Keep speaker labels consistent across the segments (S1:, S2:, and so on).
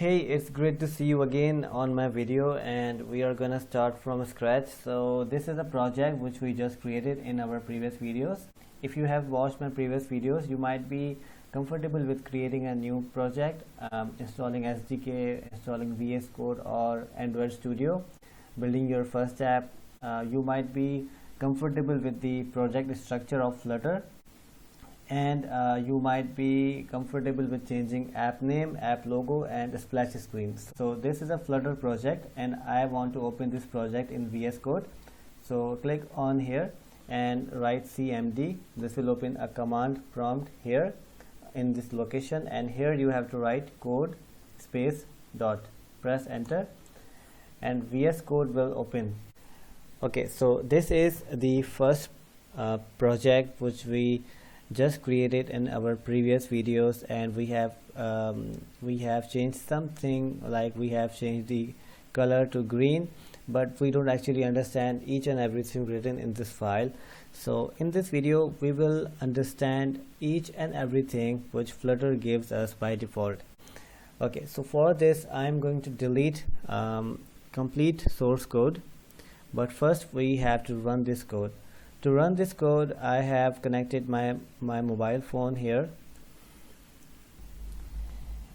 S1: Hey, it's great to see you again on my video, and we are gonna start from scratch. So this is a project which we just created in our previous videos. If you have watched my previous videos, you might be comfortable with creating a new project, installing SDK, installing VS Code or Android Studio, building your first app. You might be comfortable with the project structure of Flutter, and you might be comfortable with changing app name, app logo and splash screens. So this is a Flutter project and I want to open this project in VS Code. So click on here and write cmd. This will open a command prompt here in this location, and here you have to write code space dot, press enter and VS Code will open. Okay, so this is the first project which we just created in our previous videos, and we have changed something, like we have changed the color to green, but we don't actually understand each and everything written in this file. So in this video we will understand each and everything which Flutter gives us by default. Okay, so for this I'm going to delete complete source code, but first we have to run this code. To run this code, I have connected my mobile phone here,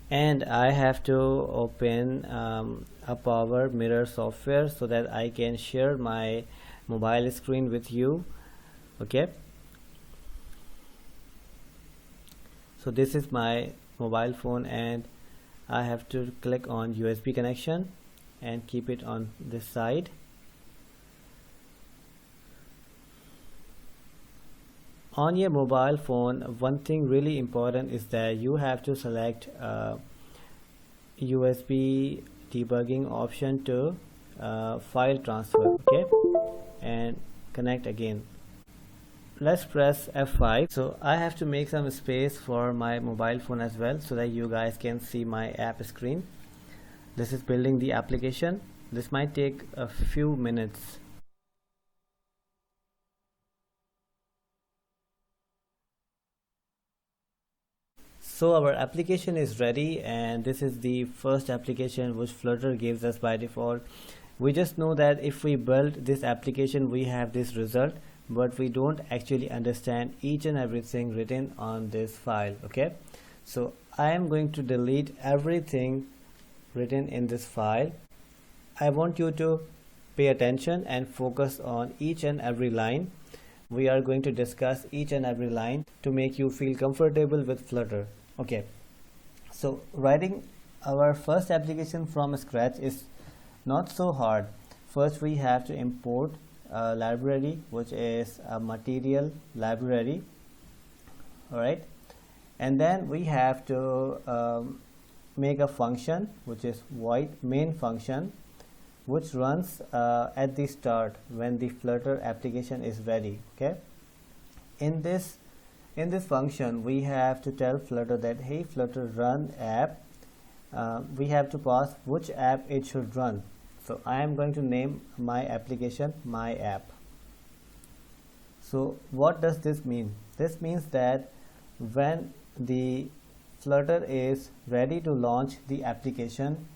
S1: and I have to open a Power Mirror software so that I can share my mobile screen with you. Okay, so this is my mobile phone and I have to click on USB connection and keep it on this side. On your mobile phone, one thing really important is that you have to select USB debugging option to file transfer. Okay, and connect again. Let's press F5. So I have to make some space for my mobile phone as well so that you guys can see my app screen. This is building the application. This might take a few minutes. So our application is ready, and this is the first application which Flutter gives us by default. We just know that if we build this application we have this result, but we don't actually understand each and everything written on this file. Okay, so I am going to delete everything written in this file. I want you to pay attention and focus on each and every line. We are going to discuss each and every line to make you feel comfortable with Flutter. Okay, so writing our first application from scratch is not so hard. First we have to import a library which is a material library. Alright, and then we have to make a function which is void main function, which runs at the start when the Flutter application is ready. Okay, in this function we have to tell Flutter that hey Flutter run app. We have to pass which app it should run. So I am going to name my application my app. So what does this mean? This means that when the Flutter is ready to launch the application,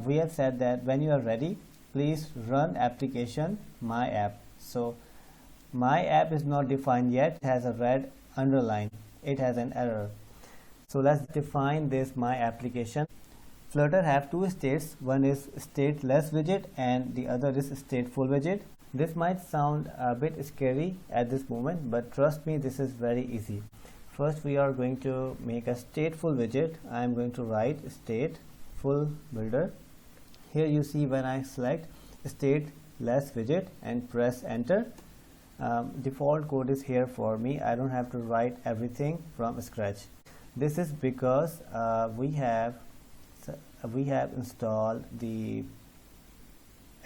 S1: we have said that when you are ready, please run application my app. So my app is not defined yet, it has a red underline, it has an error. So let's define this my application. Flutter have two states, one is stateless widget and the other is stateful widget. This might sound a bit scary at this moment, but trust me, this is very easy. First we are going to make a stateful widget. I am going to write stateful builder. Here you see when I select stateless widget and press enter, default code is here for me. I don't have to write everything from scratch. This is because we have installed the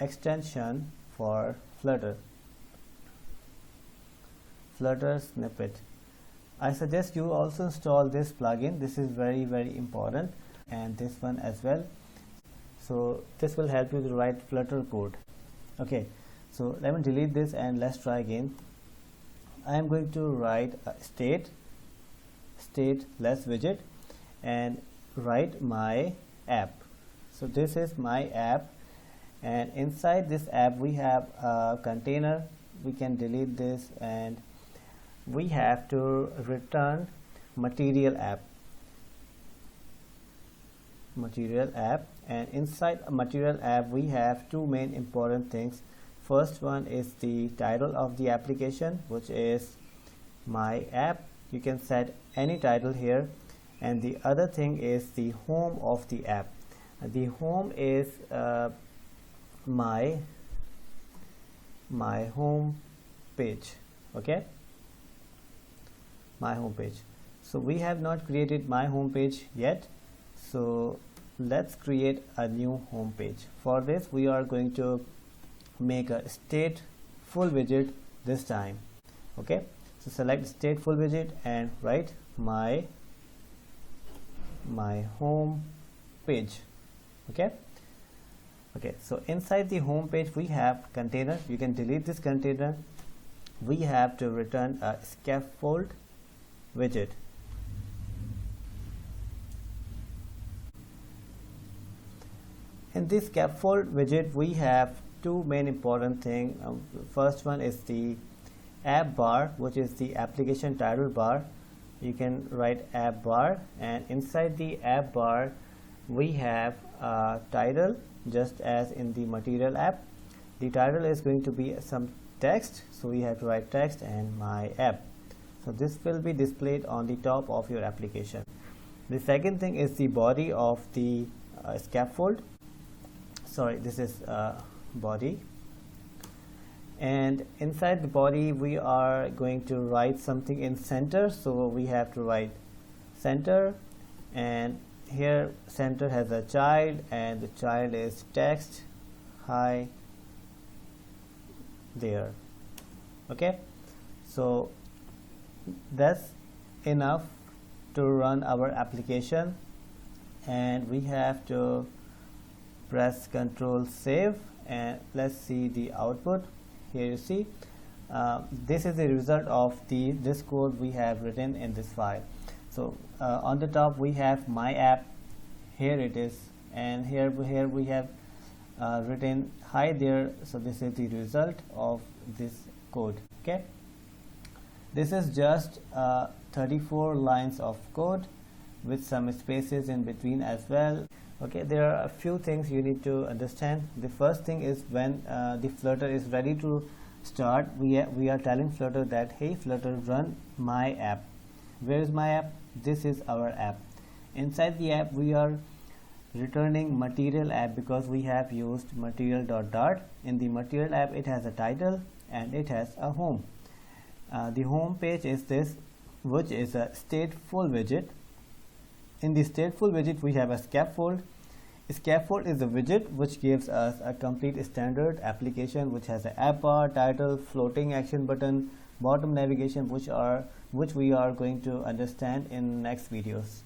S1: extension for Flutter snippet. I suggest you also install this plugin. This is very important, and this one as well. So this will help you to write Flutter code. Okay, so let me delete this and let's try again. I am going to write a stateless widget and write my app. So this is my app, and inside this app we have a container. We can delete this, and we have to return material app. And inside material app we have two main important things. First one is the title of the application, which is my app. You can set any title here. And the other thing is the home of the app. The home is my home page. Okay, my home page. So we have not created my home page yet, so let's create a new home page. For this we are going to make a stateful widget this time. Okay, so select stateful widget and write my home page. Okay, so inside the home page we have container. You can delete this container. We have to return a scaffold widget. In this scaffold widget we have two main important things. First one is the app bar, which is the application title bar. You can write app bar, and inside the app bar we have a title, just as in the material app. The title is going to be some text, so we have to write text and my app. So this will be displayed on the top of your application. The second thing is the body of the scaffold. Sorry, this is body, and inside the body we are going to write something in center. So we have to write center, and here center has a child, and the child is text hi there. Okay, so that's enough to run our application, and we have to press Ctrl save, and let's see the output. Here you see this is the result of this code we have written in this file. So on the top we have my app, here it is, and here we have written hi there. So this is the result of this code. Okay, this is just 34 lines of code with some spaces in between as well. Okay, there are a few things you need to understand. The first thing is when the Flutter is ready to start, we are telling Flutter that hey Flutter, run my app. Where is my app? This is our app. Inside the app we are returning material app because we have used material dot. In the material app it has a title and it has a home. The home page is this, which is a stateful widget. In the stateful widget we have a scaffold. A scaffold is a widget which gives us a complete standard application, which has an app bar, title, floating action button, bottom navigation, which we are going to understand in next videos.